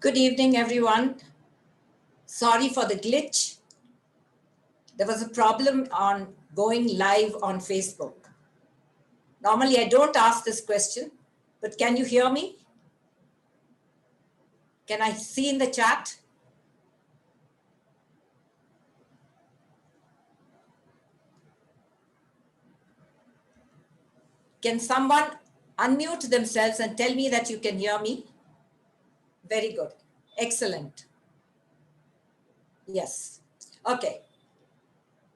Good evening, everyone. Sorry for the glitch. There was a problem on going live on Facebook. Normally, I don't ask this question, but can you hear me? Can I see in the chat? Can someone unmute themselves and tell me that you can hear me? Very good. Excellent. Yes. Okay.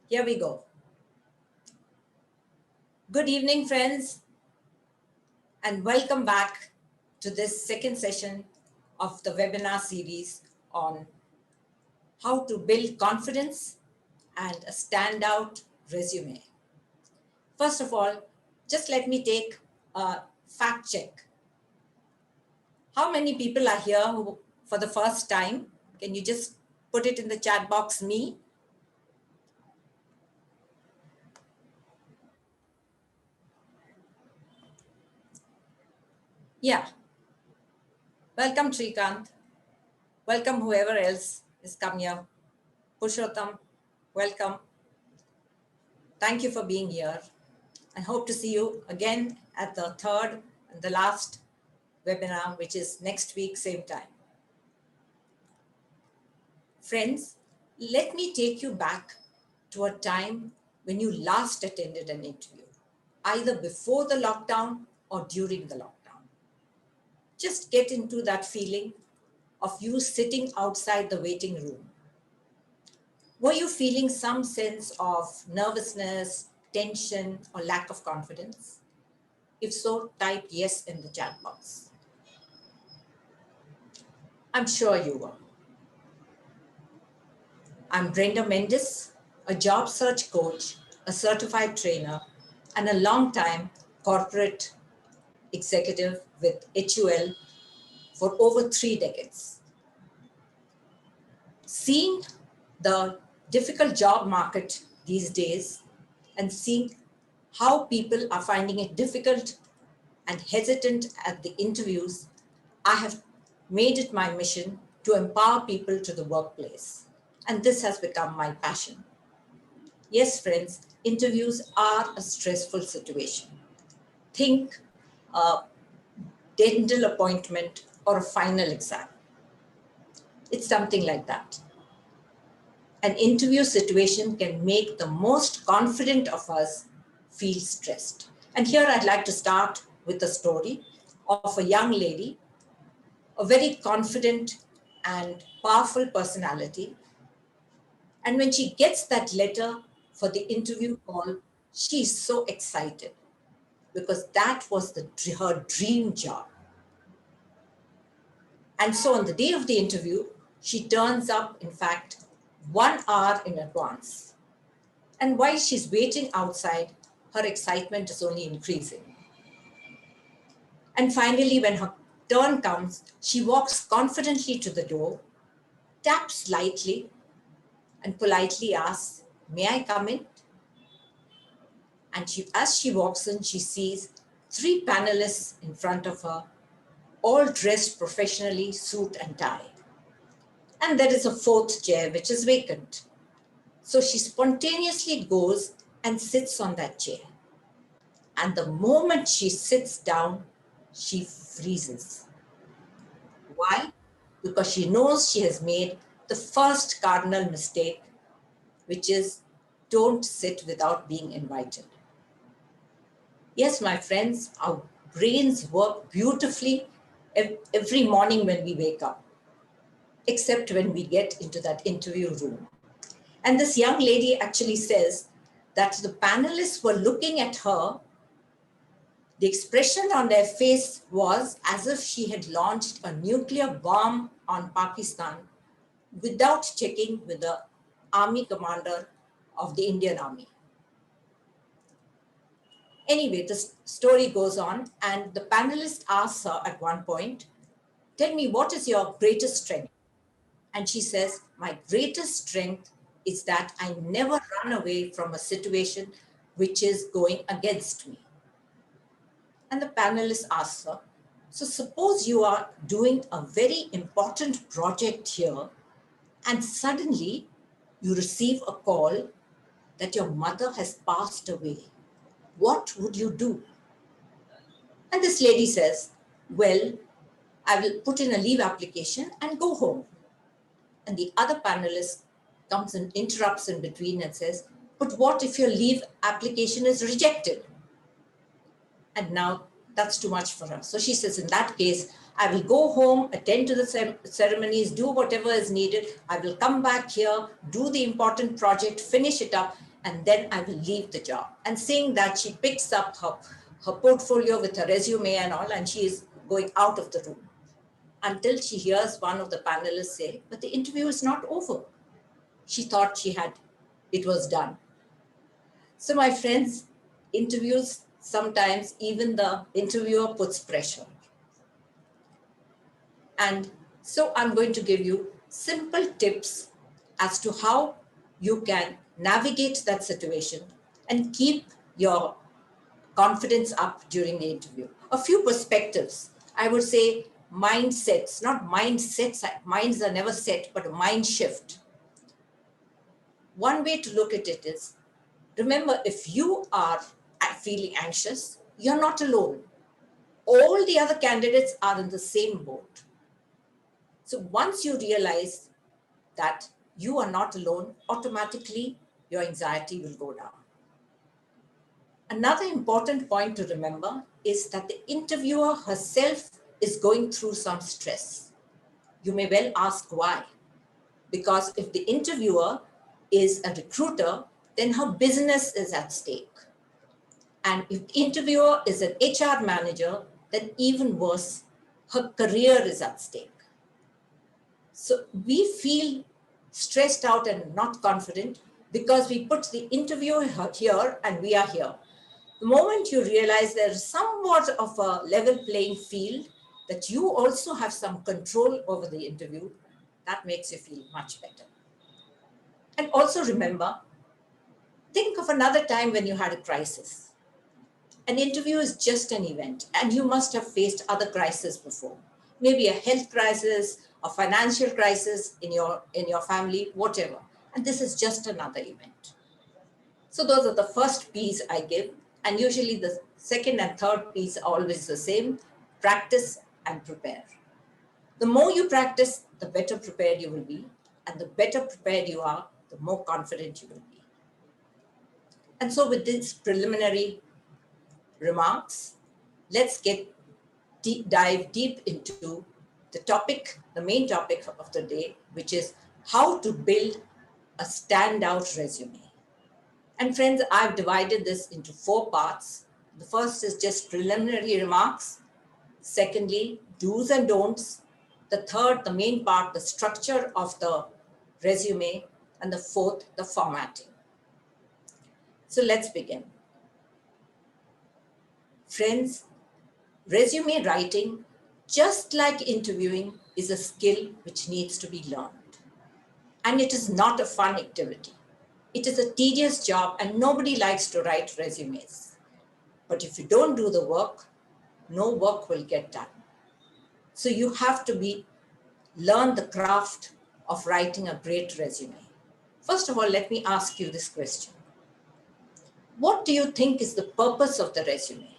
Here we go. Good evening, friends, and welcome back to this second session of the webinar series on how to build confidence and a standout resume. First of all, just let me take a fact check. How many people are here who, for the first time? Can you just put it in the chat box, me? Yeah. Welcome, Shrikant. Welcome, whoever else is come here. Purushottam, welcome. Thank you for being here, and hope to see you again at the third and the last webinar, which is next week, same time. Friends, let me take you back to a time when you last attended an interview, either before the lockdown or during the lockdown. Just get into that feeling of you sitting outside the waiting room. Were you feeling some sense of nervousness, tension, or lack of confidence? If so, type yes in the chat box. I'm sure you were. I'm Brenda Mendes, a job search coach, a certified trainer, and a long-time corporate executive with HUL for over 3 decades. Seeing the difficult job market these days and seeing how people are finding it difficult and hesitant at the interviews, I have made it my mission to empower people to the workplace. And this has become my passion. Yes, friends, interviews are a stressful situation. Think a dental appointment or a final exam. It's something like that. An interview situation can make the most confident of us feel stressed. And here I'd like to start with a story of a young lady, a very confident and powerful personality. And when she gets that letter for the interview call, she's so excited because that was her dream job. And so on the day of the interview, she turns up, in fact, 1 hour in advance. And while she's waiting outside, her excitement is only increasing. And finally, when her turn comes, she walks confidently to the door, taps lightly, and politely asks, "May I come in?" And as she walks in, she sees 3 panelists in front of her, all dressed professionally, suit and tie. And there is a 4th chair which is vacant. So she spontaneously goes and sits on that chair. And the moment she sits down, she freezes. Why? Because she knows she has made the first cardinal mistake, which is don't sit without being invited. Yes, my friends, our brains work beautifully every morning when we wake up, except when we get into that interview room. And this young lady actually says that the panelists were looking at her. The expression on their face was as if she had launched a nuclear bomb on Pakistan without checking with the army commander of the Indian Army. Anyway, the story goes on, and the panelist asks her at one point, "Tell me, what is your greatest strength?" And she says, "My greatest strength is that I never run away from a situation which is going against me." And the panelist asks her, So suppose you are doing a very important project here and suddenly you receive a call that your mother has passed away. What would you do? And this lady says, well, I will put in a leave application and go home. And the other panelist comes and interrupts in between and says, but what if your leave application is rejected? And now that's too much for her. So she says, in that case, I will go home, attend to the ceremonies, do whatever is needed. I will come back here, do the important project, finish it up, and then I will leave the job. And saying that, she picks up her portfolio with her resume and all, and she is going out of the room until she hears one of the panelists say, but the interview is not over. She thought it was done. So my friends, interviews, sometimes even the interviewer puts pressure. And so I'm going to give you simple tips as to how you can navigate that situation and keep your confidence up during the interview. A few perspectives. I would say mindsets, not mindsets, minds are never set, but a mind shift. One way to look at it is, remember, if you are feeling anxious, you're not alone. All the other candidates are in the same boat. So once you realize that you are not alone, automatically your anxiety will go down. Another important point to remember is that the interviewer herself is going through some stress. You may well ask why. Because if the interviewer is a recruiter, then her business is at stake. And if the interviewer is an HR manager, then even worse, her career is at stake. So we feel stressed out and not confident because we put the interviewer here and we are here. The moment you realize there is somewhat of a level playing field, that you also have some control over the interview, that makes you feel much better. And also remember, think of another time when you had a crisis. An interview is just an event, and you must have faced other crises before. Maybe a health crisis, a financial crisis in your family, whatever. And this is just another event. So those are the first P's I give. And usually the second and third P's are always the same: practice and prepare. The more you practice, the better prepared you will be. And the better prepared you are, the more confident you will be. And so with these preliminary remarks, let's dive deep into the main topic of the day, which is how to build a standout resume. And friends, I've divided this into 4 parts. The first is just preliminary remarks. Secondly, do's and don'ts. The third, the main part, the structure of the resume. And the fourth, the formatting. So let's begin. Friends, resume writing, just like interviewing, is a skill which needs to be learned. And it is not a fun activity. It is a tedious job and nobody likes to write resumes. But if you don't do the work, no work will get done. So you have to learn the craft of writing a great resume. First of all, let me ask you this question. What do you think is the purpose of the resume?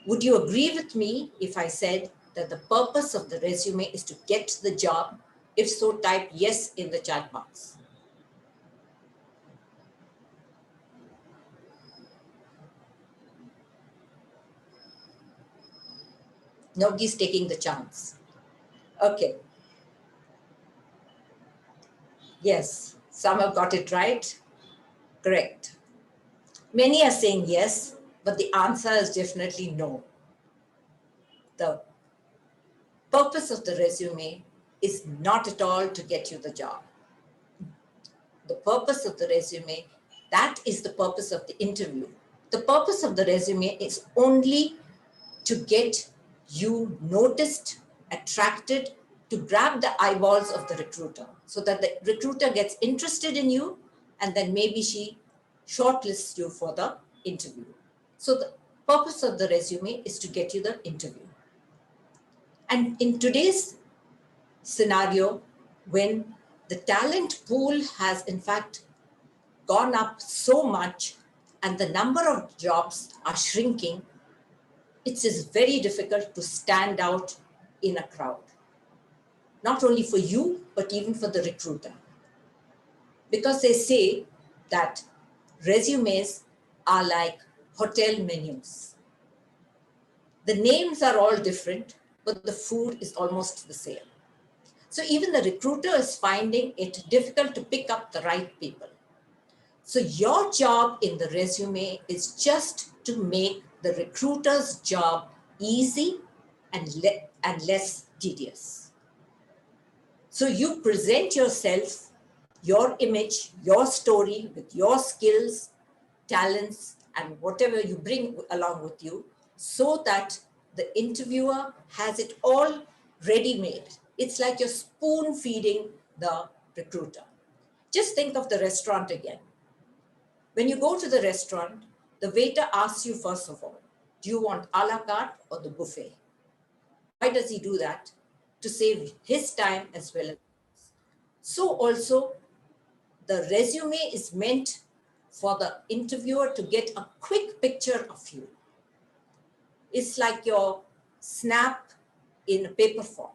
Would you agree with me if I said that the purpose of the resume is to get the job? If so, type yes in the chat box. Nobody's taking the chance. Okay. Yes, some have got it right. Correct. Many are saying yes, but the answer is definitely no. The purpose of the resume is not at all to get you the job. The purpose of the resume, that is the purpose of the interview. The purpose of the resume is only to get you noticed, attracted, to grab the eyeballs of the recruiter so that the recruiter gets interested in you and then maybe she shortlists you for the interview. So the purpose of the resume is to get you the interview. And in today's scenario, when the talent pool has in fact gone up so much and the number of jobs are shrinking, it is very difficult to stand out in a crowd. Not only for you, but even for the recruiter. Because they say that resumes are like hotel menus. The names are all different, but the food is almost the same. So even the recruiter is finding it difficult to pick up the right people. So your job in the resume is just to make the recruiter's job easy and less tedious. So you present yourself, your image, your story with your skills, talents, and whatever you bring along with you, so that the interviewer has it all ready made. It's like you're spoon feeding the recruiter. Just think of the restaurant again. When you go to the restaurant, the waiter asks you first of all, do you want a la carte or the buffet? Why does he do that? To save his time as well as. So also, the resume is meant for the interviewer to get a quick picture of you. It's like your snap in a paper form.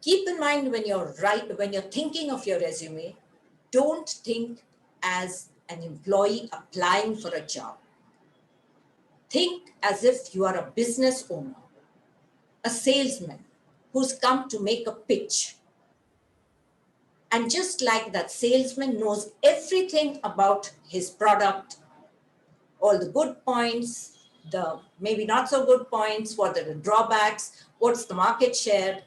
Keep in mind when you're thinking of your resume, don't think as an employee applying for a job. Think as if you are a business owner, a salesman who's come to make a pitch. And just like that salesman knows everything about his product, all the good points, the maybe not so good points, what are the drawbacks, what's the market share,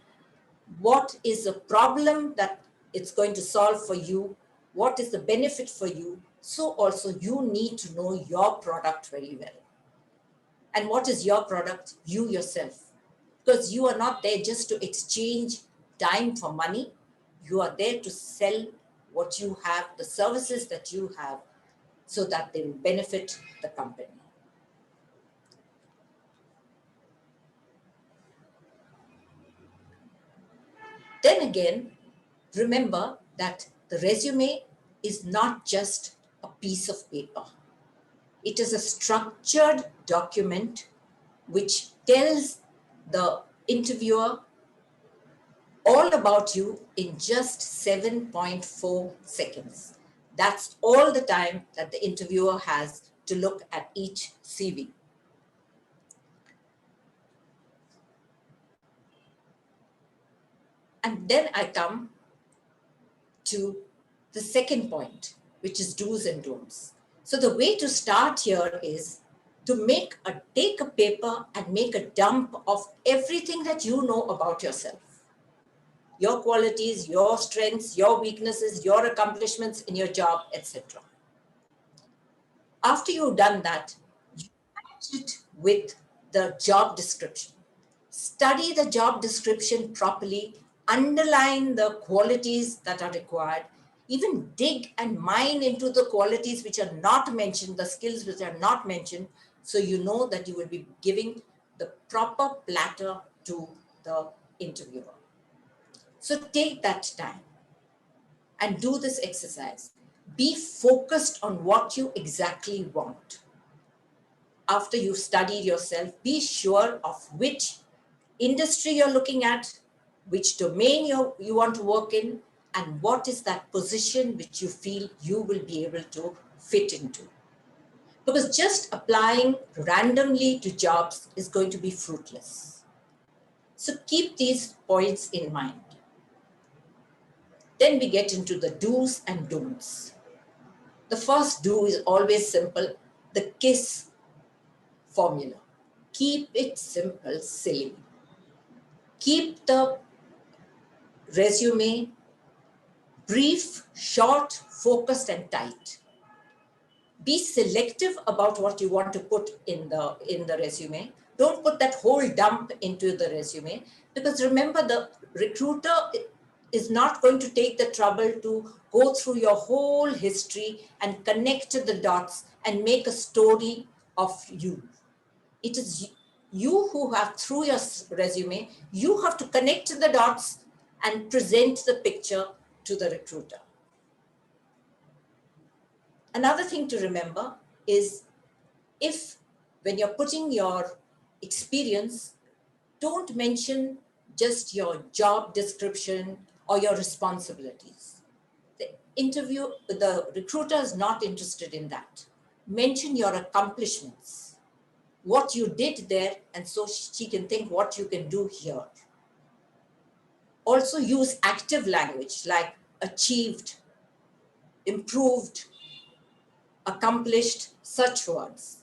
what is the problem that it's going to solve for you, what is the benefit for you. So also you need to know your product very well. And what is your product? You yourself. Because you are not there just to exchange time for money. You are there to sell what you have, the services that you have, so that they will benefit the company. Then again, remember that the resume is not just a piece of paper. It is a structured document which tells the interviewer all about you in just 7.4 seconds. That's all the time that the interviewer has to look at each CV. And then I come to the second point, which is do's and don'ts. So the way to start here is to take a paper and make a dump of everything that you know about yourself. Your qualities, your strengths, your weaknesses, your accomplishments in your job, etc. After you've done that, you match it with the job description. Study the job description properly, underline the qualities that are required, even dig and mine into the qualities which are not mentioned, the skills which are not mentioned, so you know that you will be giving the proper platter to the interviewer. So take that time and do this exercise. Be focused on what you exactly want. After you've studied yourself, be sure of which industry you're looking at, which domain you want to work in, and what is that position which you feel you will be able to fit into. Because just applying randomly to jobs is going to be fruitless. So keep these points in mind. Then we get into the do's and don'ts. The first do is always simple, the KISS formula. Keep it simple, silly. Keep the resume brief, short, focused, and tight. Be selective about what you want to put in the resume. Don't put that whole dump into the resume, because remember, the recruiter is not going to take the trouble to go through your whole history and connect the dots and make a story of you. It is You who have through your resume, you have to connect the dots and present the picture to the recruiter. Another thing to remember is if when you're putting your experience, don't mention just your job description or your responsibilities. The recruiter is not interested in that. Mention your accomplishments, what you did there, and so she can think what you can do here. Also use active language like achieved, improved, accomplished, such words.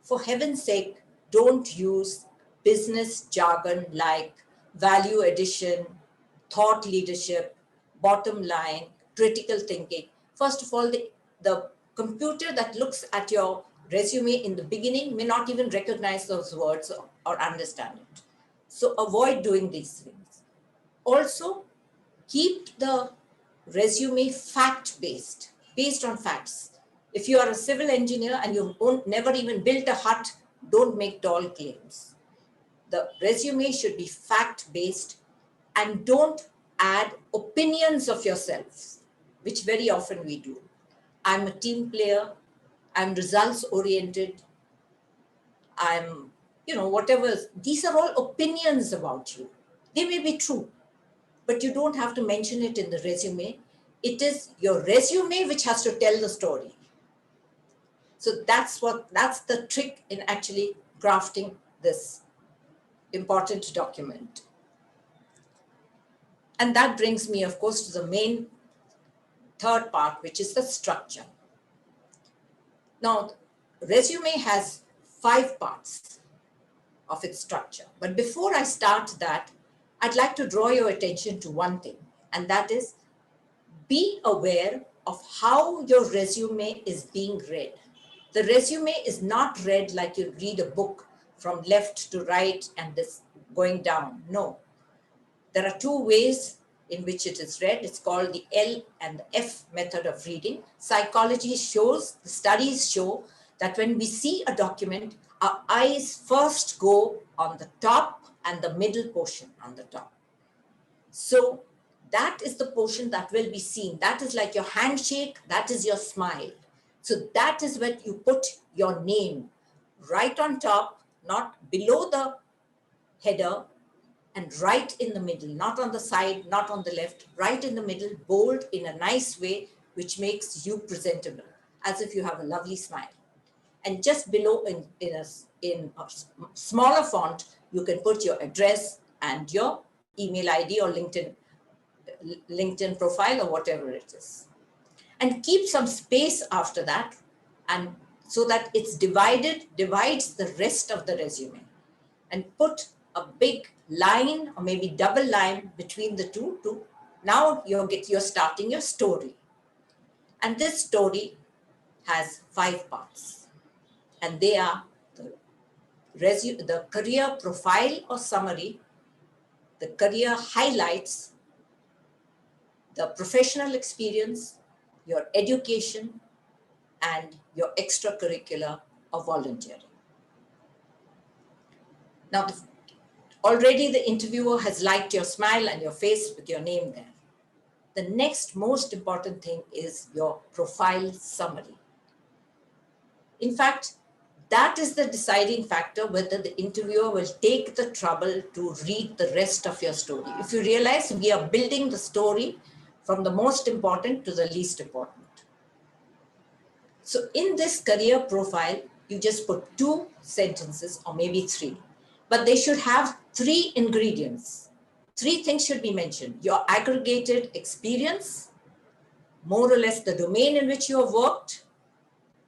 For heaven's sake, don't use business jargon like value addition, thought leadership, bottom line, critical thinking. First of all, the computer that looks at your resume in the beginning may not even recognize those words or understand it. So avoid doing these things. Also, keep the resume fact-based, based on facts. If you are a civil engineer and you never even built a hut, don't make tall claims. The resume should be fact-based, and don't add opinions of yourself, which very often we do. I'm a team player, I'm results-oriented, I'm, whatever. These are all opinions about you. They may be true, but you don't have to mention it in the resume. It is your resume which has to tell the story. So that's the trick in actually crafting this important document. And that brings me, of course, to the main third part, which is the structure. Now, resume has 5 parts of its structure. But before I start that, I'd like to draw your attention to one thing, and that is be aware of how your resume is being read. The resume is not read like you read a book from left to right and this going down. No. There are 2 ways in which it is read. It's called the L and the F method of reading. Psychology shows, the studies show that when we see a document, our eyes first go on the top and the middle portion on the top. So that is the portion that will be seen. That is like your handshake, that is your smile. So that is where you put your name, right on top, not below the header, and right in the middle, not on the side, not on the left, right in the middle, bold in a nice way, which makes you presentable, as if you have a lovely smile. And just below in a smaller font, you can put your address and your email ID or LinkedIn profile or whatever it is. And keep some space after that, and so that it's divides the rest of the resume, and put a big line or maybe double line between the two to now you're starting your story. And this story has 5 parts, and they are the career profile or summary, the career highlights, the professional experience, your education, and your extracurricular or volunteering. Now, already the interviewer has liked your smile and your face with your name there. The next most important thing is your profile summary. In fact, that is the deciding factor whether the interviewer will take the trouble to read the rest of your story. If you realize, we are building the story from the most important to the least important. So in this career profile, you just put 2 sentences or maybe 3, but they should have 3 ingredients. 3 things should be mentioned: your aggregated experience, more or less the domain in which you have worked,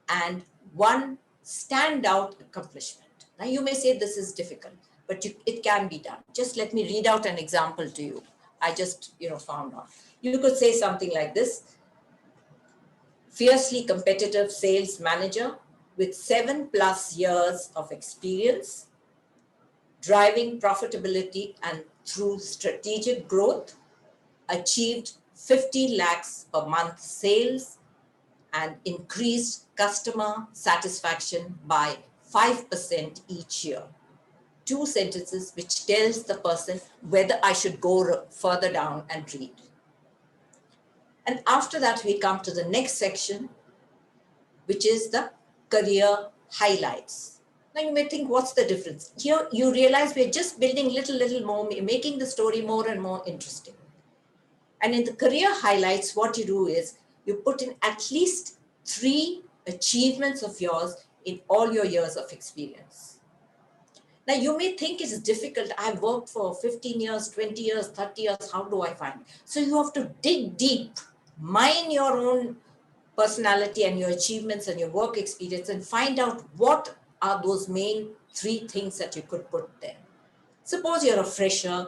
and 1 standout accomplishment. Now you may say this is difficult, but it can be done. Just let me read out an example to you. I just found out. You could say something like this: fiercely competitive sales manager with 7+ years of experience, driving profitability and through strategic growth, achieved 50 lakhs per month sales and increased customer satisfaction by 5% each year. 2 sentences which tells the person whether I should go further down and read. And after that, we come to the next section, which is the career highlights. Now you may think, what's the difference? Here you realize we're just building little more, making the story more and more interesting. And in the career highlights, what you do is you put in at least 3 achievements of yours in all your years of experience. Now you may think it's difficult. I've worked for 15 years, 20 years, 30 years. How do I find? So you have to dig deep, mine your own personality and your achievements and your work experience and find out what are those main 3 things that you could put there. Suppose you're a fresher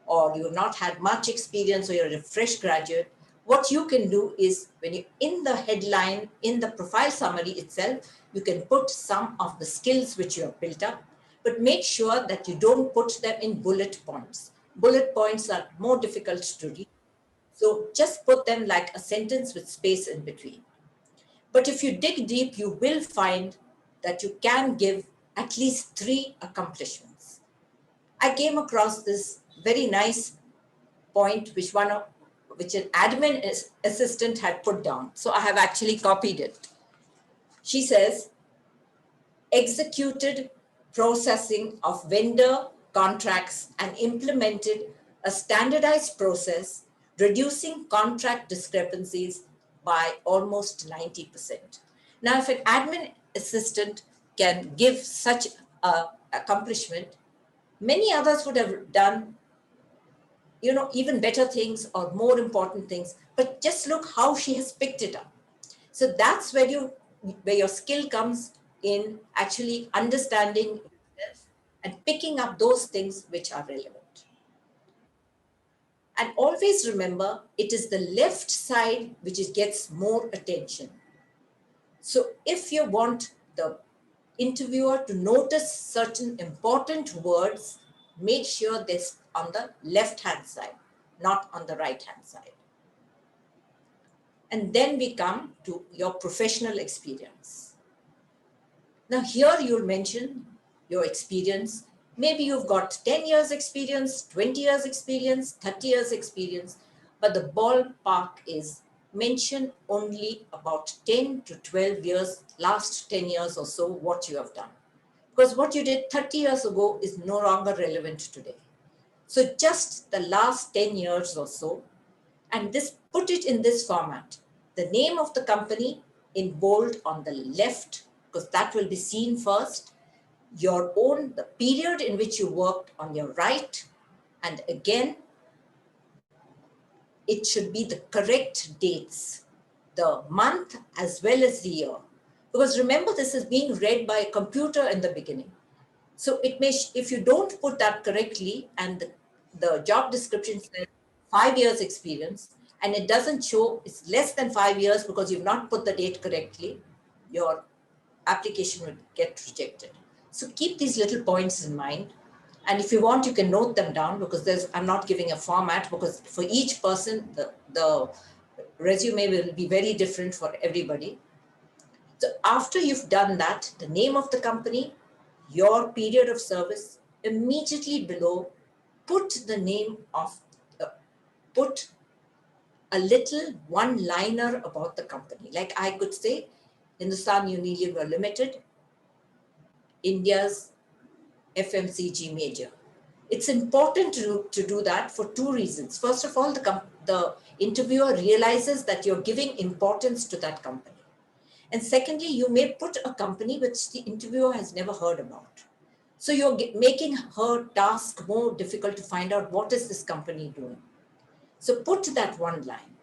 or you've not had much experience or you're a fresh graduate. What you can do is when you in the headline, in the profile summary itself, you can put some of the skills which you have built up, but make sure that you don't put them in bullet points. Bullet points are more difficult to read. So just put them like a sentence with space in between. But if you dig deep, you will find that you can give at least 3 accomplishments. I came across this very nice point which an admin assistant had put down. So I have actually copied it. She says, executed processing of vendor contracts and implemented a standardized process, reducing contract discrepancies by almost 90%. Now, if an admin assistant can give such an accomplishment, many others would have done, even better things or more important things, but just look how she has picked it up. So that's where your skill comes in, actually understanding yourself and picking up those things which are relevant. And always remember, it is the left side which gets more attention. So if you want the interviewer to notice certain important words, make sure they're on the left-hand side, not on the right-hand side. And then we come to your professional experience. Now here you'll mention your experience. Maybe you've got 10 years experience, 20 years experience, 30 years experience, but the ballpark is mention only about 10 to 12 years, last 10 years or so, what you have done. Because what you did 30 years ago is no longer relevant today. So just the last 10 years or so, and put it in this format. The name of the company in bold on the left, because that will be seen first. The period in which you worked on your right. And again, it should be the correct dates, the month as well as the year. Because remember, this is being read by a computer in the beginning. So if you don't put that correctly and the job description says 5 years experience and it doesn't show it's less than 5 years because you've not put the date correctly, your application will get rejected. So keep these little points in mind. And if you want, you can note them down because I'm not giving a format because for each person, the resume will be very different for everybody. So after you've done that, the name of the company, your period of service, immediately below, put a little one-liner about the company. Like I could say, Hindustan Unilever Limited, India's FMCG major. It's important to do that for 2 reasons. First of all, the interviewer realizes that you're giving importance to that company. And secondly, you may put a company which the interviewer has never heard about. So you're making her task more difficult to find out what is this company doing. So put that one line.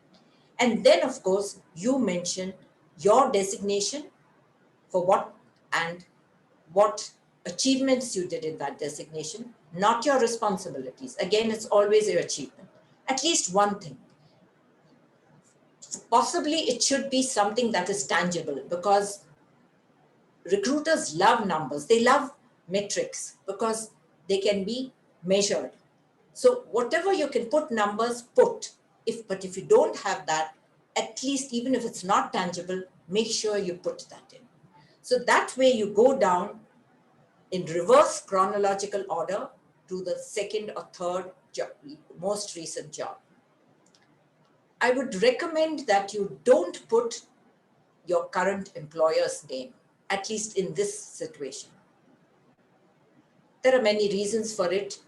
And then, of course, you mention your designation for what achievements you did in that designation, not your responsibilities. Again, it's always your achievement. At least one thing. Possibly it should be something that is tangible because recruiters love numbers. They love metrics because they can be measured. So whatever you can put numbers, put. But if you don't have that, at least even if it's not tangible, make sure you put that in. So that way you go down in reverse chronological order to the second or third job, most recent job. I would recommend that you don't put your current employer's name, at least in this situation. There are many reasons for it.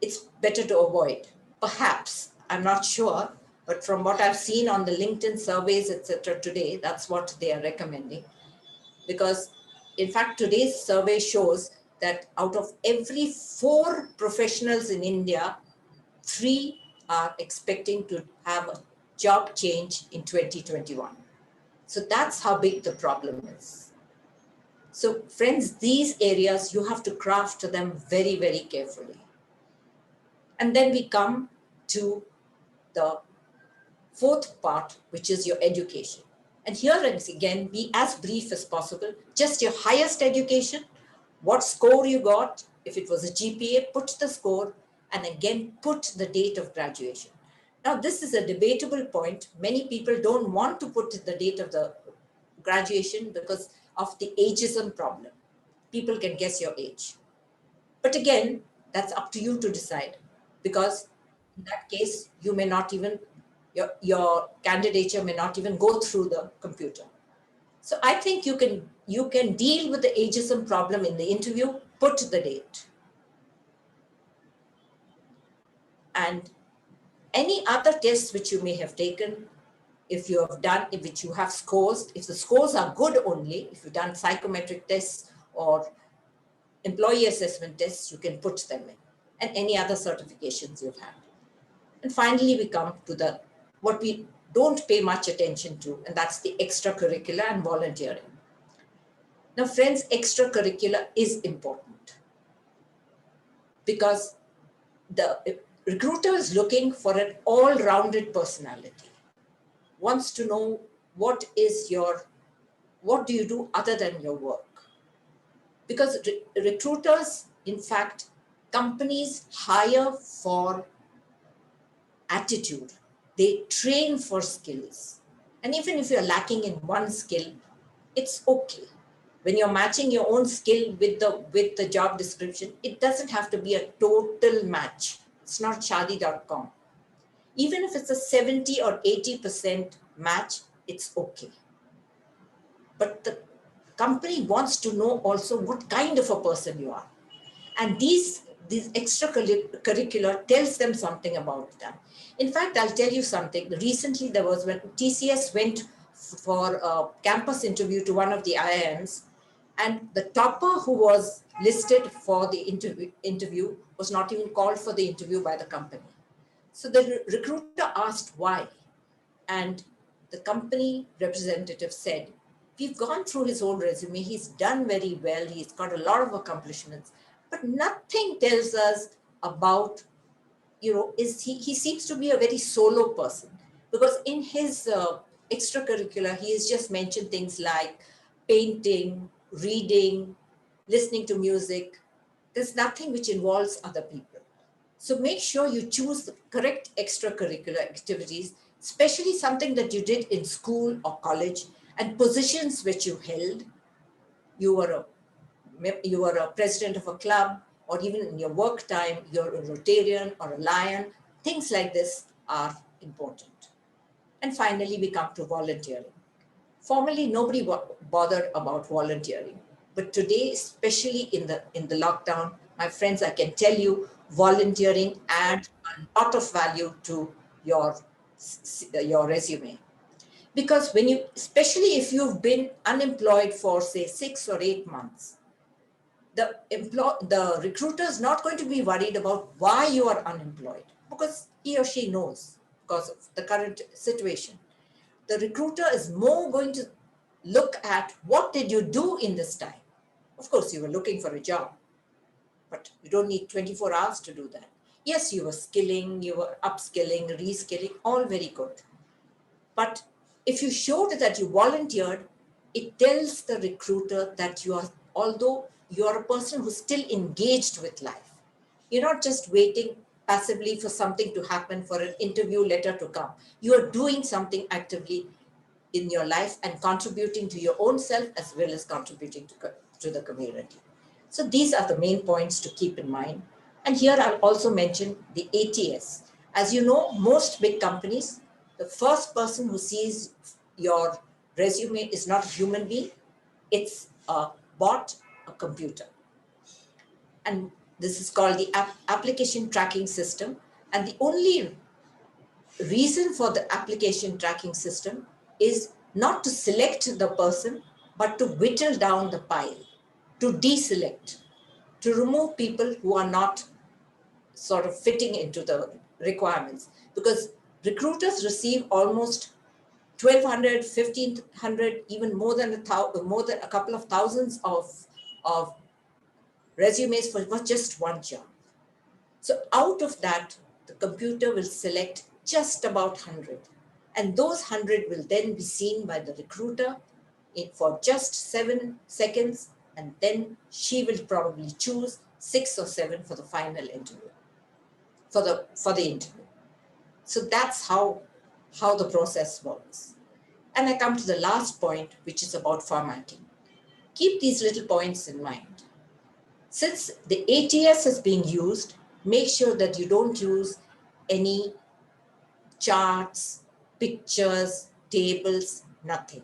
It's better to avoid. Perhaps, I'm not sure, but from what I've seen on the LinkedIn surveys, etc. today, that's what they are recommending. Because in fact, today's survey shows that out of every 4 professionals in India, 3 are expecting to have a job change in 2021. So that's how big the problem is. So friends, these areas, you have to craft them very, very carefully. And then we come to the 4th part, which is your education. And here again, be as brief as possible. Just your highest education, what score you got. If it was a GPA, put the score, and again, put the date of graduation. Now, this is a debatable point. Many people don't want to put the date of the graduation because of the ageism problem. People can guess your age. But again, that's up to you to decide, because in that case, you may not even, your candidature may not even go through the computer. So I think you can deal with the ageism problem in the interview, put the date. And any other tests which you may have taken, if you have done, if which you have scores, if the scores are good only, if you've done psychometric tests or employee assessment tests, you can put them in, and any other certifications you've had. And finally, we come to what we don't pay much attention to, and that's the extracurricular and volunteering. Now, friends, extracurricular is important because the recruiter is looking for an all-rounded personality, wants to know what do you do other than your work? Because recruiters, in fact, companies hire for attitude. They train for skills. And even if you're lacking in one skill, it's okay. When you're matching your own skill with the job description, it doesn't have to be a total match. It's not Shaadi.com. Even if it's a 70 or 80% match, it's okay. But the company wants to know also what kind of a person you are. And these extracurricular tells them something about them. In fact, I'll tell you something. Recently, there was when TCS went for a campus interview to one of the IIMs, and the topper who was listed for the interview was not even called for the interview by the company. So the recruiter asked why, and the company representative said, we've gone through his whole resume. He's done very well. He's got a lot of accomplishments, but nothing tells us about, he seems to be a very solo person, because in his extracurricular, he has just mentioned things like painting, reading, listening to music. There's nothing which involves other people. So make sure you choose the correct extracurricular activities, especially something that you did in school or college, and positions which you held. You were a president of a club, or even in your work time, you're a Rotarian or a Lion. Things like this are important. And finally, we come to volunteering. Formerly, nobody bothered about volunteering. But today, especially in the lockdown, my friends, I can tell you, volunteering adds a lot of value to your resume. Because especially if you've been unemployed for say 6 or 8 months, the recruiter is not going to be worried about why you are unemployed, because he or she knows because of the current situation. The recruiter is more going to look at what did you do in this time. Of course, you were looking for a job, but you don't need 24 hours to do that. Yes, you were skilling, you were upskilling, reskilling, all very good. But if you showed that you volunteered, it tells the recruiter that although you are a person who's still engaged with life. You're not just waiting passively for something to happen, for an interview letter to come. You are doing something actively in your life and contributing to your own self as well as contributing to the community. So these are the main points to keep in mind. And here I'll also mention the ATS. As you know, most big companies, the first person who sees your resume is not a human being, it's a bot, a computer. And this is called the application tracking system. And the only reason for the application tracking system is not to select the person, but to whittle down the pile, to deselect, to remove people who are not sort of fitting into the requirements. Because recruiters receive almost 1,200, 1,500, even more than a couple of thousands of resumes for just one job. So out of that, the computer will select just about 100. And those 100 will then be seen by the recruiter for just 7 seconds. And then she will probably choose 6 or 7 for the final interview, for the interview. So that's how the process works. And I come to the last point, which is about formatting. Keep these little points in mind. Since the ATS is being used, make sure that you don't use any charts, pictures, tables, nothing.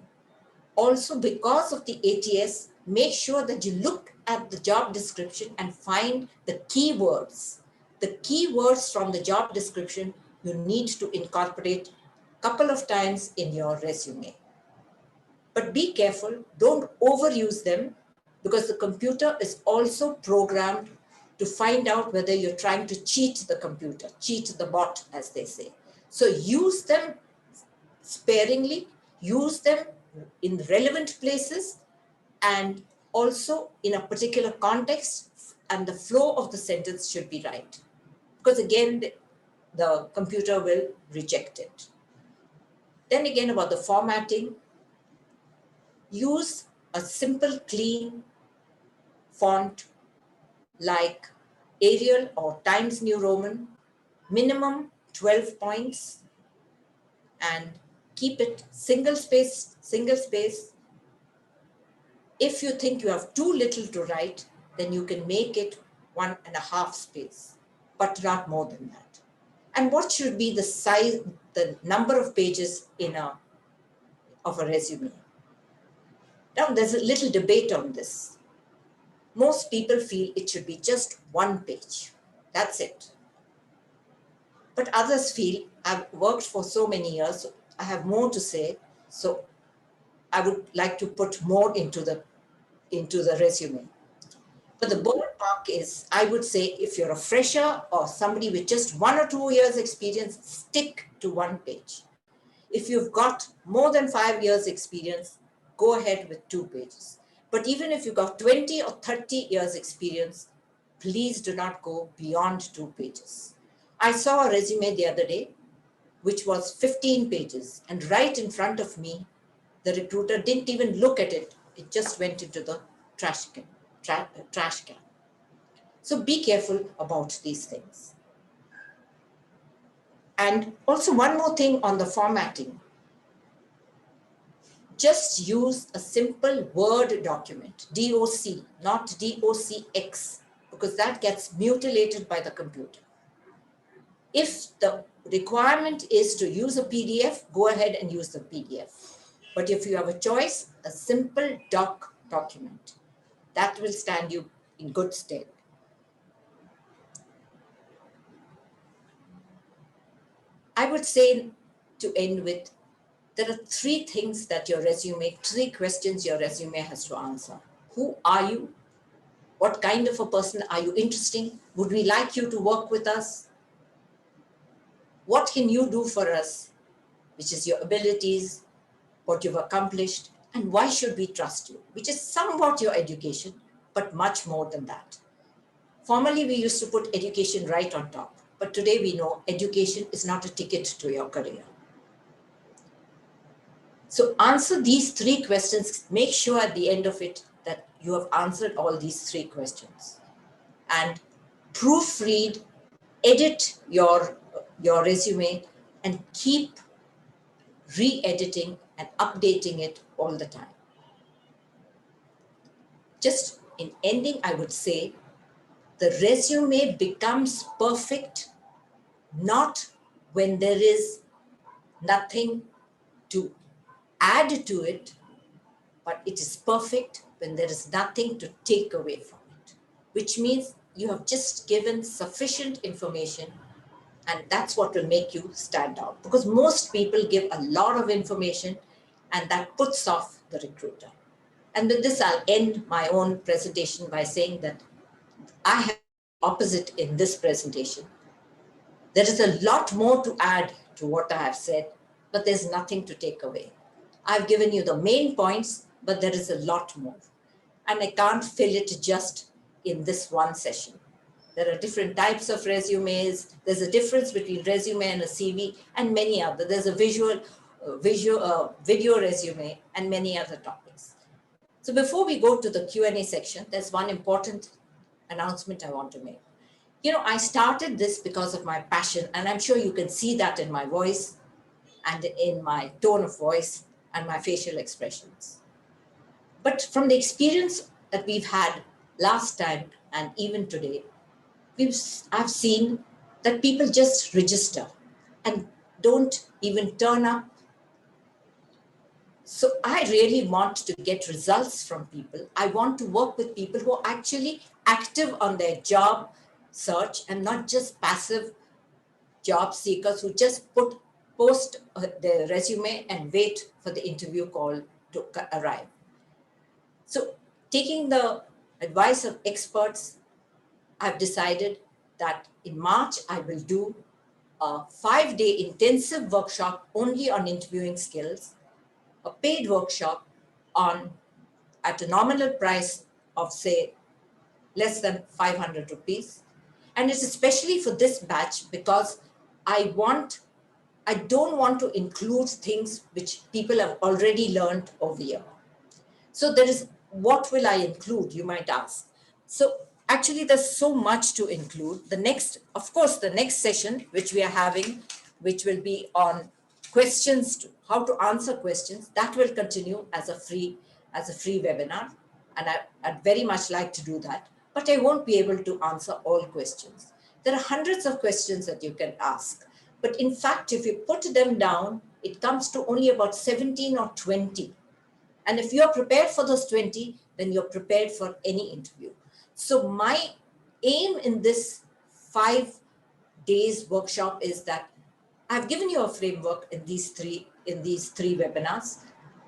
Also, because of the ATS, make sure that you look at the job description and find the keywords. The keywords from the job description you need to incorporate a couple of times in your resume. But be careful, don't overuse them, because the computer is also programmed to find out whether you're trying to cheat the computer, cheat the bot, as they say. So use them sparingly, use them in relevant places, and also in a particular context, and the flow of the sentence should be right. Because again, the computer will reject it. Then again, about the formatting, use a simple, clean font like Arial or Times New Roman, minimum 12 points, and keep it single space, single space. If you think you have too little to write, then you can make it 1.5 space, but not more than that. And what should be the size, the number of pages of a resume? Now, there's a little debate on this. Most people feel it should be just 1 page. That's it. But others feel, I've worked for so many years, so I have more to say, so I would like to put more into the resume. But the ballpark is, I would say, if you're a fresher or somebody with just 1 or 2 years experience, stick to 1 page. If you've got more than 5 years experience, go ahead with 2 pages. But even if you've got 20 or 30 years experience, please do not go beyond 2 pages. I saw a resume the other day, which was 15 pages, and right in front of me, the recruiter didn't even look at it. It just went into the trash can. So be careful about these things. And also one more thing on the formatting. Just use a simple Word document, DOC, not DOCX, because that gets mutilated by the computer. If the requirement is to use a PDF, go ahead and use the PDF. But if you have a choice, a simple document, that will stand you in good stead. I would say, to end with, there are 3 things that your resume, 3 questions your resume has to answer. Who are you? What kind of a person are you interesting? Would we like you to work with us? What can you do for us? Which is your abilities, what you've accomplished, and why should we trust you? Which is somewhat your education, but much more than that. Formerly, we used to put education right on top, but today we know education is not a ticket to your career. So answer these 3 questions. Make sure at the end of it that you have answered all these 3 questions. And proofread, edit your resume, and keep re-editing and updating it all the time. Just in ending, I would say the resume becomes perfect not when there is nothing to add to it, but it is perfect when there is nothing to take away from it, which means you have just given sufficient information, and that's what will make you stand out, because most people give a lot of information and that puts off the recruiter. And with this, I'll end my own presentation by saying that I have the opposite in this presentation. There is a lot more to add to what I have said, but there's nothing to take away. I've given you the main points, but there is a lot more. And I can't fill it just in this one session. There are different types of resumes. There's a difference between resume and a CV and many other. There's a video resume and many other topics. So before we go to the Q&A section, there's one important announcement I want to make. I started this because of my passion, and I'm sure you can see that in my voice and in my tone of voice and my facial expressions. But from the experience that we've had last time and even today, I've seen that people just register and don't even turn up. So I really want to get results from people. I want to work with people who are actually active on their job search and not just passive job seekers who just post their resume and wait for the interview call to arrive. So taking the advice of experts, I've decided that in March, I will do a 5-day intensive workshop only on interviewing skills, a paid workshop at a nominal price of, say, less than 500 rupees. And it's especially for this batch because I don't want to include things which people have already learned over here. So what will I include, you might ask. So actually there's so much to include. The next session, which we are having, which will be on questions, how to answer questions, that will continue as a free webinar. And I'd very much like to do that, but I won't be able to answer all questions. There are hundreds of questions that you can ask. But in fact, if you put them down, it comes to only about 17 or 20. And if you're prepared for those 20, then you're prepared for any interview. So my aim in this 5 days workshop is that I've given you a framework in these three webinars.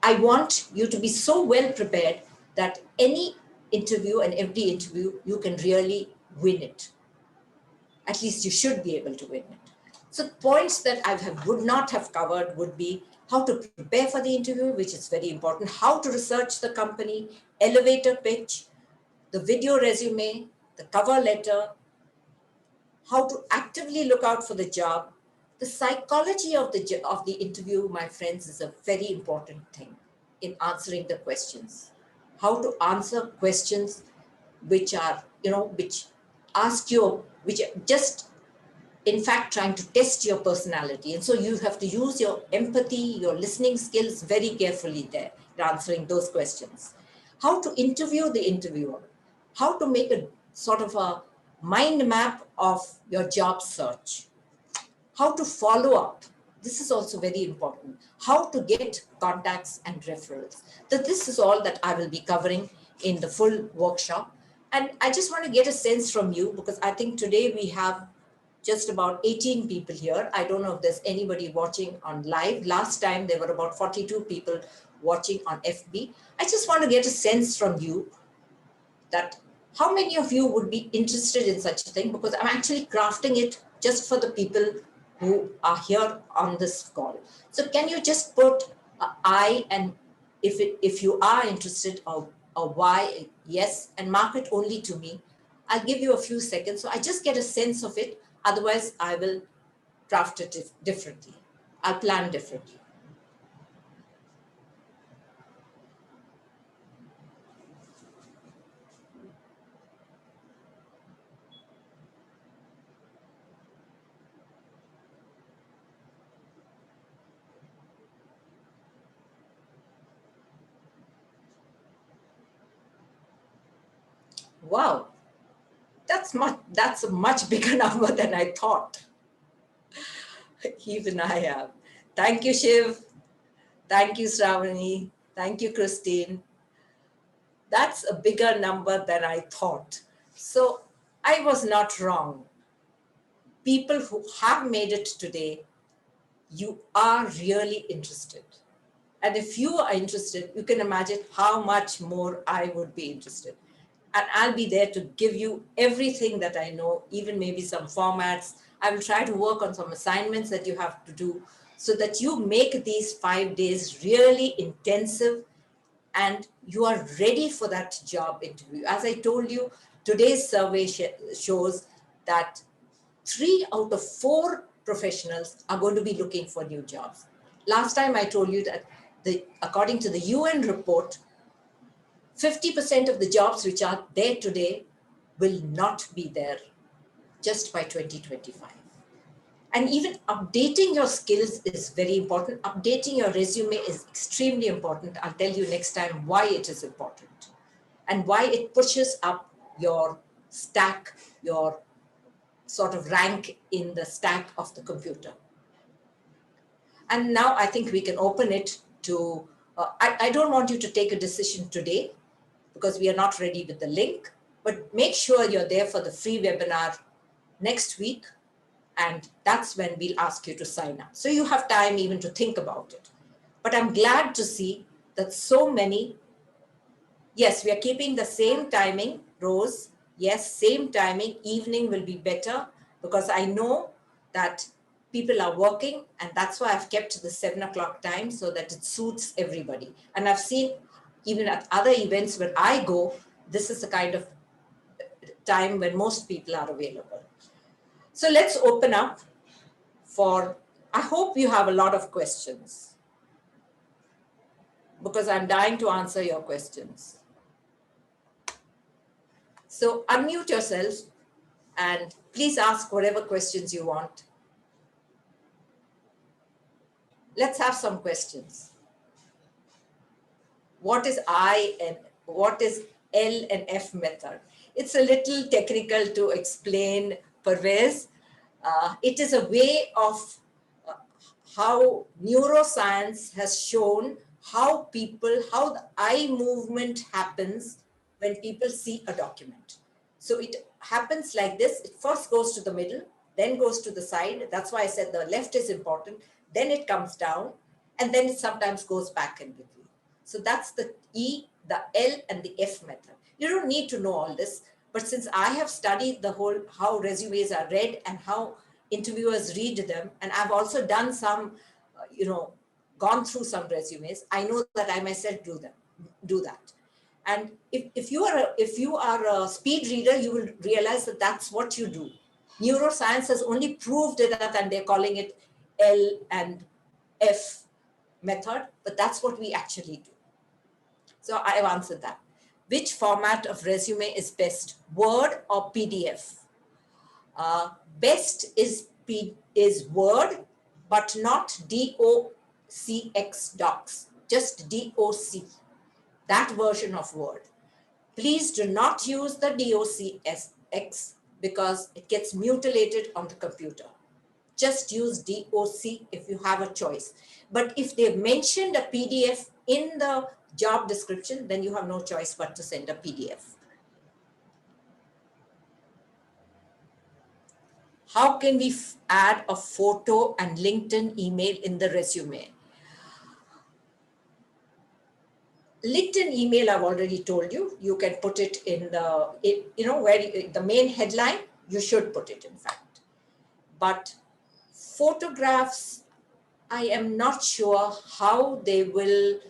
I want you to be so well prepared that any interview and every interview, you can really win it. At least you should be able to win it. So points that I would not have covered would be how to prepare for the interview, which is very important, how to research the company, elevator pitch, the video resume, the cover letter, how to actively look out for the job. The psychology of the interview, my friends, is a very important thing in answering the questions. How to answer questions which are, which ask you, which are just in fact trying to test your personality. And so you have to use your empathy, your listening skills very carefully there in answering those questions. How to interview the interviewer, how to make a sort of a mind map of your job search, how to follow up. This is also very important. How to get contacts and referrals. So this is all that I will be covering in the full workshop. And I just want to get a sense from you, because I think today we have just about 18 people here. I don't know if there's anybody watching on live. Last time there were about 42 people watching on FB. I just want to get a sense from you that how many of you would be interested in such a thing, because I'm actually crafting it just for the people who are here on this call. So can you just put I, and if you are interested, or why, yes, and mark it only to me. I'll give you a few seconds. So I just get a sense of it. Otherwise, I will craft it differently. I'll plan differently. Wow, that's a much bigger number than I thought. Even I am. Thank you, Shiv. Thank you, Shravani. Thank you, Christine. That's a bigger number than I thought. So I was not wrong. People who have made it today, you are really interested. And if you are interested, you can imagine how much more I would be interested. And I'll be there to give you everything that I know, even maybe some formats. I will try to work on some assignments that you have to do so that you make these 5 days really intensive and you are ready for that job interview. As I told you, today's survey shows that 3 out of 4 professionals are going to be looking for new jobs. Last time I told you that according to the UN report, 50% of the jobs which are there today will not be there just by 2025. And even updating your skills is very important. Updating your resume is extremely important. I'll tell you next time why it is important and why it pushes up your stack, your sort of rank in the stack of the computer. And now I think we can open it to, I don't want you to take a decision today because we are not ready with the link, but make sure you're there for the free webinar next week. And that's when we'll ask you to sign up. So you have time even to think about it. But I'm glad to see that so many, yes, we are keeping the same timing, Rose. Yes, same timing, evening will be better because I know that people are working and that's why I've kept the 7 o'clock time so that it suits everybody. And I've seen even at other events where I go, this is the kind of time when most people are available. So let's open up for, I hope you have a lot of questions because I'm dying to answer your questions. So unmute yourself and please ask whatever questions you want. Let's have some questions. What is I and what is L and F method? It's a little technical to explain, Parvez. It is a way of how neuroscience has shown how the eye movement happens when people see a document. So it happens like this. It first goes to the middle, then goes to the side. That's why I said the left is important. Then it comes down, and then it sometimes goes back in between. So that's the E, the L, and the F method. You don't need to know all this, but since I have studied the whole, how resumes are read and how interviewers read them, and I've also done some, gone through some resumes, I know that I myself do that. And if you are a speed reader, you will realize that that's what you do. Neuroscience has only proved that, and they're calling it L and F method, but that's what we actually do. So I have answered that. Which format of resume is best, Word or PDF? Best is Word, but not DOCX docs, just DOC, that version of Word. Please do not use the DOCX because it gets mutilated on the computer. Just use DOC if you have a choice. But if they've mentioned a PDF in the job description, then you have no choice but to send a PDF. How can we add a photo and LinkedIn email in the resume? LinkedIn email, I've already told you, you can put it in the main headline, you should put it in fact. But photographs, I am not sure how they will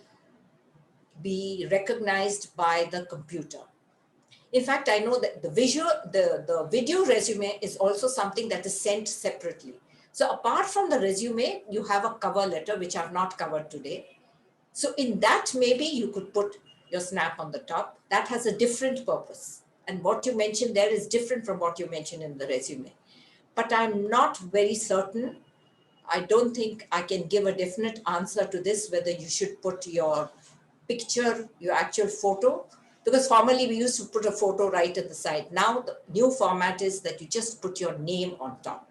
be recognized by the computer. In fact, I know that the video resume is also something that is sent separately. So apart from the resume, you have a cover letter, which I've not covered today. So in that, maybe you could put your snap on the top. That has a different purpose. And what you mentioned there is different from what you mentioned in the resume. But I'm not very certain. I don't think I can give a definite answer to this, whether you should put your picture, your actual photo, Because formerly we used to put a photo right at the side. Now the new format is that you just put your name on top.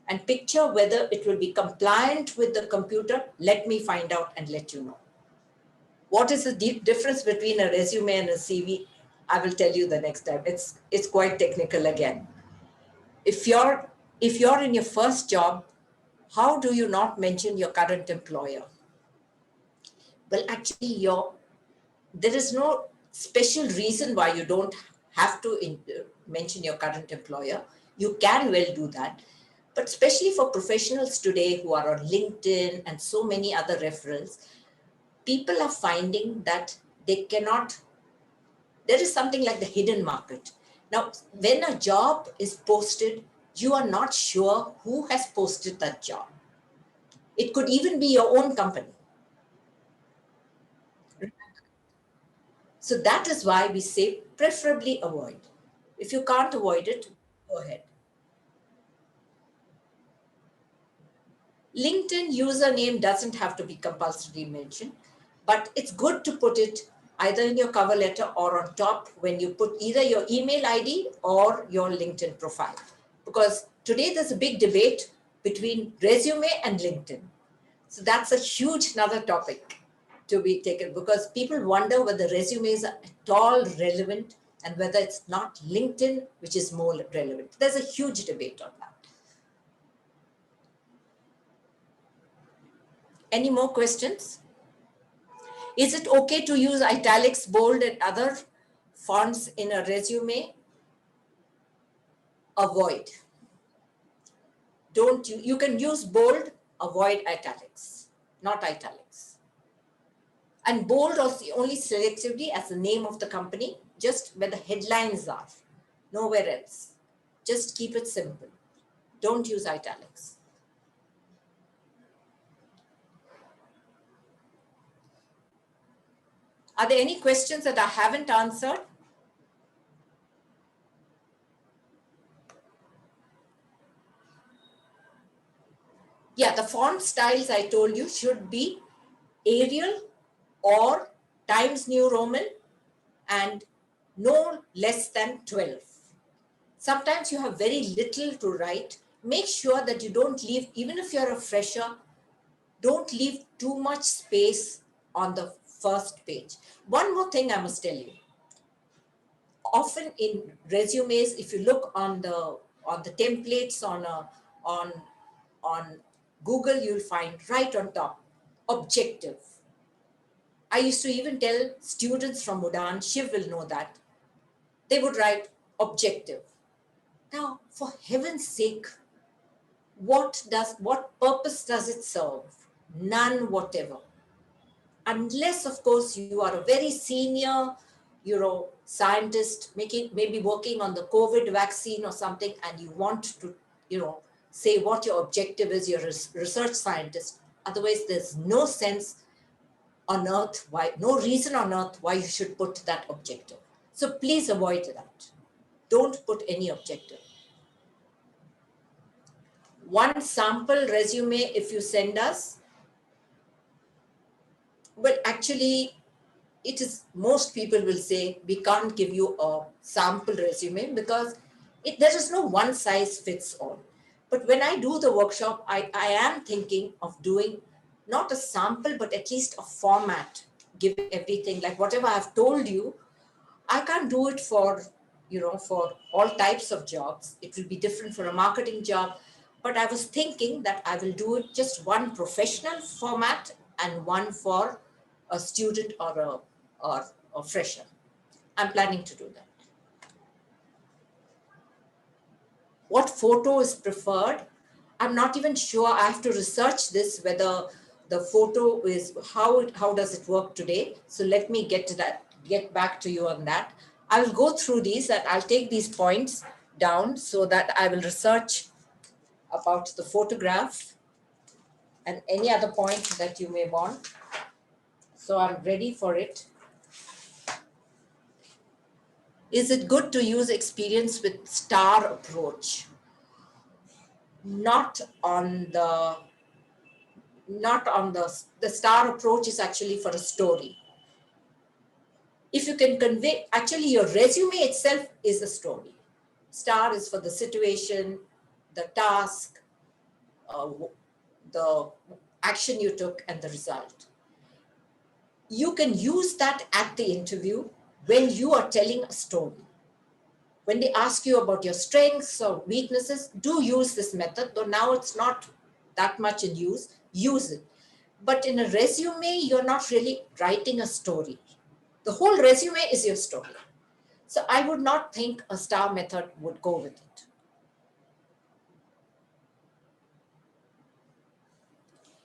And picture whether it will be compliant with the computer. Let me find out and let you know. What is the difference between a resume and a CV? I will tell you the next time. It's quite technical again. If you're in your first job, how do you not mention your current employer? Well, actually, there is no special reason why you don't have to mention your current employer. You can well do that. But especially for professionals today who are on LinkedIn and so many other referrals, people are finding that they cannot, there is something like the hidden market. Now, when a job is posted, you are not sure who has posted that job. It could even be your own company. So that is why we say preferably avoid. If you can't avoid it, go ahead. LinkedIn username doesn't have to be compulsorily mentioned, but it's good to put it either in your cover letter or on top when you put either your email ID or your LinkedIn profile. Because today there's a big debate between resume and LinkedIn. So that's a huge another topic to be taken, because people wonder whether resumes are at all relevant and whether it's not LinkedIn which is more relevant. There's a huge debate on that. Any more questions? Is it okay to use italics, bold, and other fonts in a resume? Avoid. Don't you can use bold, avoid italics, not italics. And bold only selectively as the name of the company, just where the headlines are, nowhere else. Just keep it simple. Don't use italics. Are there any questions that I haven't answered? Yeah, the font styles I told you should be Arial or Times New Roman and no less than 12. Sometimes you have very little to write. Make sure that you don't leave, even if you're a fresher, don't leave too much space on the first page. One more thing I must tell you. Often in resumes, if you look on the templates on Google, you'll find right on top, objective. I used to even tell students from Udaan, Shiv will know that, they would write objective. Now, for heaven's sake, what purpose does it serve? None whatever. Unless, of course, you are a very senior, scientist, maybe working on the COVID vaccine or something, and you want to, say what your objective is, you're a research scientist. Otherwise, there's no sense on earth no reason on earth why you should put that objective. So please avoid that. Don't put any objective. One sample resume, if you send us, well, actually, most people will say we can't give you a sample resume because there is no one size fits all. But when I do the workshop, I am thinking of doing not a sample, but at least a format, giving everything, like whatever I've told you. I can't do it for all types of jobs. It will be different for a marketing job. But I was thinking that I will do it just one professional format and one for a student or a fresher. I'm planning to do that. What photo is preferred? I'm not even sure. I have to research this, whether the photo is, how does it work today? So let me get back to you on that. I will go through these and I'll take these points down so that I will research about the photograph and any other point that you may want. So I'm ready for it. Is it good to use experience with STAR approach? Not on the STAR approach is actually for a story. If you can convey, actually your resume itself is a story. Star is for the situation, the task, the action you took, and the result. You can use that at the interview when you are telling a story. When they ask you about your strengths or weaknesses, do use this method, though now it's not that much in use it. But in a resume, you're not really writing a story. The whole resume is your story. So I would not think a star method would go with it.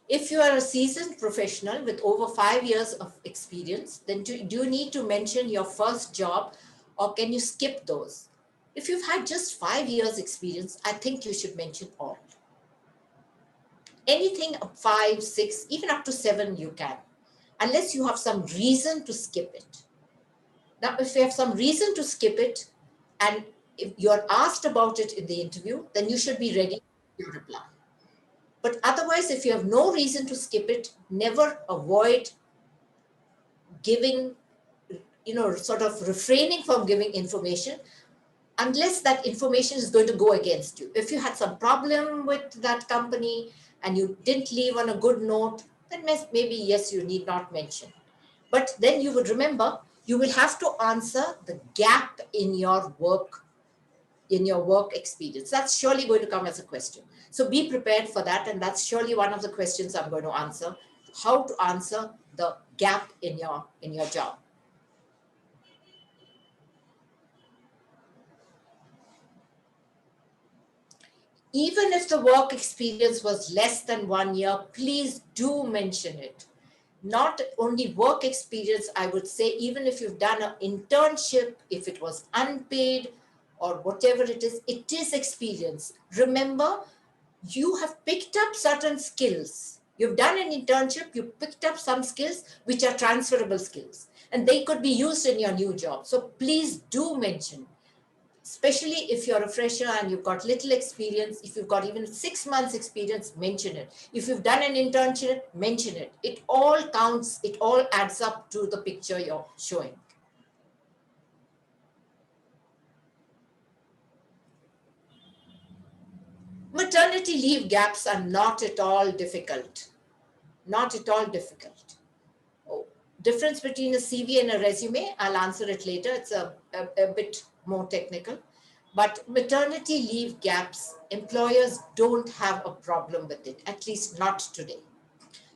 If you are a seasoned professional with over 5 years of experience, then do you need to mention your first job, or can you skip those? If you've had just 5 years experience, I think you should mention all. Anything up 5, 6, even up to 7 you can, unless you have some reason to skip it. Now, if you have some reason to skip it and if you're asked about it in the interview, then you should be ready to reply. But otherwise, if you have no reason to skip it, never avoid giving, sort of refraining from giving information unless that information is going to go against you. If you had some problem with that company and you didn't leave on a good note, then maybe, yes, you need not mention. But then you would remember, you will have to answer the gap in your work experience. That's surely going to come as a question. So be prepared for that. And that's surely one of the questions I'm going to answer, how to answer the gap in your job. Even if the work experience was less than 1 year, please do mention it. Not only work experience, I would say, even if you've done an internship, if it was unpaid or whatever it is experience. Remember, you have picked up certain skills. You've done an internship, you picked up some skills which are transferable skills, and they could be used in your new job. So please do mention, especially if you're a fresher and you've got little experience. If you've got even 6 months experience, mention it. If you've done an internship, mention it. It all counts, it all adds up to the picture you're showing. Maternity leave gaps are not at all difficult. Not at all difficult. Difference between a CV and a resume, I'll answer it later. It's a bit more technical. But maternity leave gaps, employers don't have a problem with it, at least not today.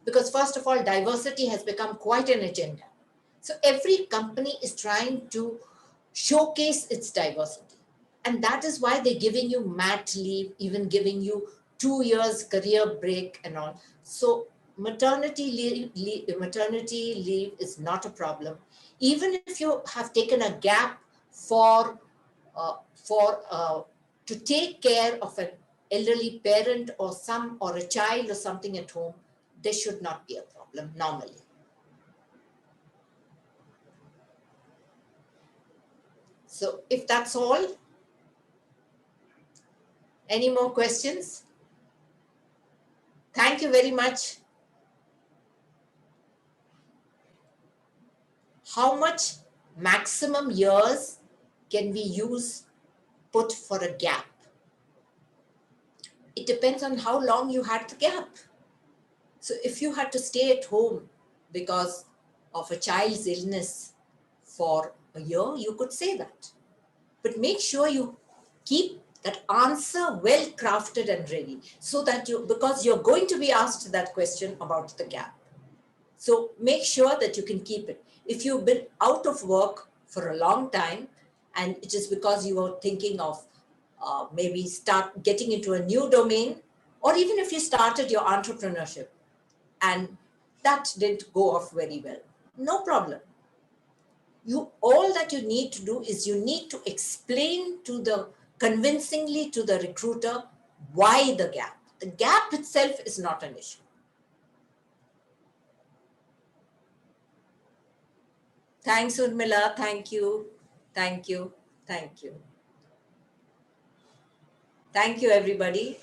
Because first of all, diversity has become quite an agenda. So every company is trying to showcase its diversity. And that is why they're giving you mat leave, even giving you 2 years career break and all. So maternity leave is not a problem. Even if you have taken a gap for to take care of an elderly parent or a child or something at home, there should not be a problem normally. So if that's all, any more questions? Thank you very much. How much maximum years can we put for a gap? It depends on how long you had the gap. So if you had to stay at home because of a child's illness for a year, you could say that. But make sure you keep that answer well crafted and ready, so that because you're going to be asked that question about the gap. So make sure that you can keep it. If you've been out of work for a long time and it is because you were thinking of maybe start getting into a new domain, or even if you started your entrepreneurship and that didn't go off very well, no problem. All that you need to do is you need to explain convincingly to the recruiter why the gap. The gap itself is not an issue. Thanks, Urmila. Thank you. Thank you. Thank you. Thank you, everybody.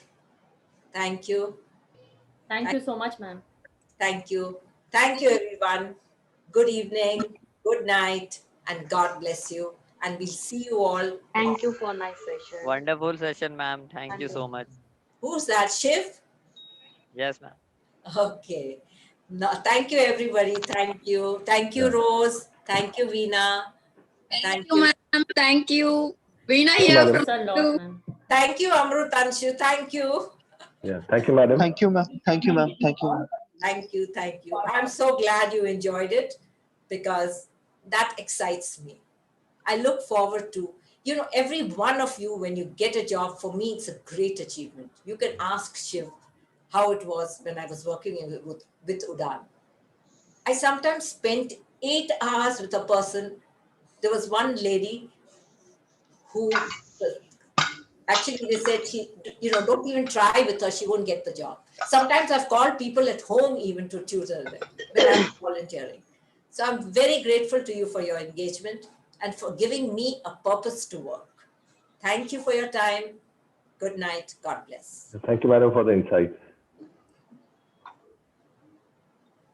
Thank you. Thank you so much, ma'am. Thank you. Thank you, everyone. Good evening. Good night. and God bless you. And we'll see you all. Thank you for nice session. Wonderful session, ma'am. Thank you Thank so you. much. Who's that, Shiv? Yes, ma'am. Okay. No, thank you, everybody. Thank you. Thank you, Yeah. Rose. Thank you, Veena. Thank you, ma'am. Thank you. Veena Thank you, here madam. from Thanks a lot, you. ma'am. Thank you, Amrutanshu. Thank you. Yeah. Thank you, madam. Thank you, ma'am. Thank you, ma'am. Thank you. Thank you. Thank you. I'm so glad you enjoyed it because that excites me. I look forward to, every one of you, when you get a job, for me, it's a great achievement. You can ask Shiv how it was when I was working with Udan. I sometimes spent 8 hours with a person. There was one lady who actually they said don't even try with her, she won't get the job. Sometimes I've called people at home even to tutor them when I'm volunteering. So I'm very grateful to you for your engagement and for giving me a purpose to work. Thank you for your time. Good night. God bless. Thank you, madam, for the insight.